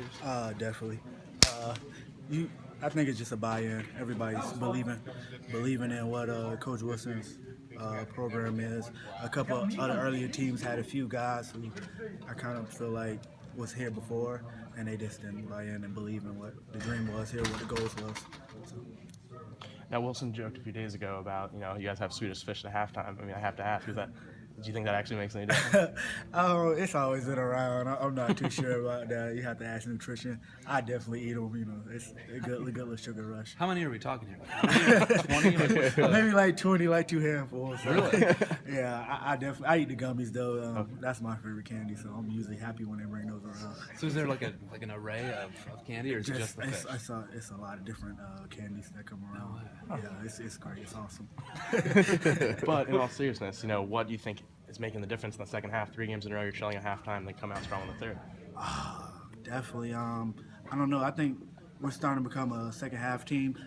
years? Definitely. Uh, you, I think it's just a buy-in. Everybody's believing in what Coach Wilson's program is. A couple other earlier teams had a few guys who I kind of feel like was here before, and they just didn't buy in and believe in what the dream was here, what the goals was. So. Now, Wilson joked a few days ago about, you guys have Swedish fish at halftime. I mean, I have to ask, do you think that actually makes any difference? Oh, it's always been around. I'm not too sure about that. You have to ask nutrition. I definitely eat them. It's a good little sugar rush. How many are we talking here? Like 20? Maybe like 20, like 2 handfuls. So. Really? Yeah, I definitely eat the gummies though. That's my favorite candy, so I'm usually happy when they bring those around. So is there like an array of candy, or is it just the fish? It's a lot of different candies that come around. Yeah, it's great. It's awesome. But in all seriousness, what do you think is making the difference in the second half? 3 games in a row, you're trailing at halftime, they come out strong in the third. Definitely. I don't know. I think we're starting to become a second half team,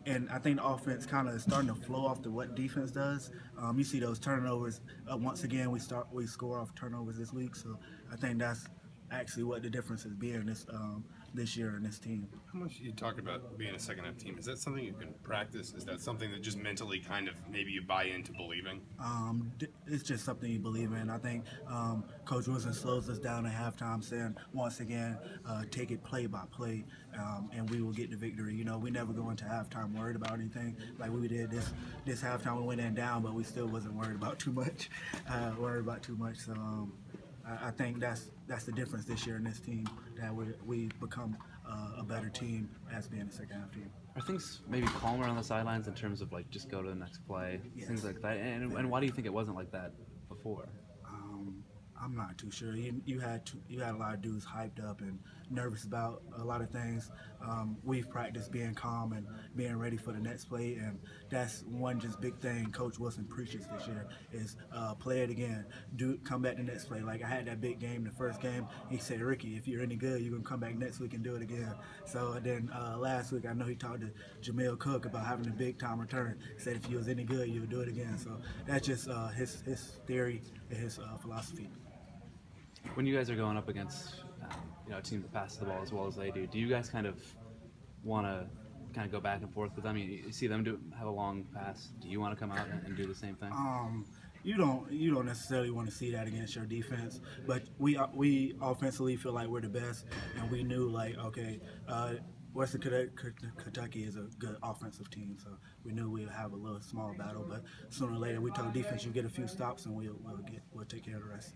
and I think the offense kind of is starting to flow off to what defense does. You see those turnovers. Once again, we score off turnovers this week, so I think that's actually what the difference is being this year in this team. How much you talk about being a second half team? Is that something you can practice? Is that something that just mentally kind of maybe you buy into believing? It's just something you believe in. I think Coach Wilson slows us down at halftime, saying once again, take it play by play, and we will get the victory. We never go into halftime worried about anything like we did this halftime. We went in down, but we still wasn't worried about too much. So I think that's the difference this year in this team, that we become a better team as being a second half team. Are things maybe calmer on the sidelines in terms of like just go to the next play, Yes. things like that? And why do you think it wasn't like that before? I'm not too sure. You had a lot of dudes hyped up and nervous about a lot of things. We've practiced being calm and being ready for the next play, and that's one just big thing Coach Wilson preaches this year is play it again. Come back the next play. Like I had that big game, the first game. He said, Ricky, if you're any good, you're gonna come back next week and do it again. So then last week, I know he talked to Jamil Cook about having a big time return. He said if you was any good, you would do it again. So that's just his theory and his philosophy. When you guys are going up against a team that passes the ball as well as they do you guys kind of want to kind of go back and forth with them? You see them have a long pass. Do you want to come out and do the same thing? You don't necessarily want to see that against your defense, but we offensively feel like we're the best, and we knew like okay, Western Kentucky is a good offensive team, so we knew we'd have a little small battle, but sooner or later we told defense you get a few stops and we'll take care of the rest.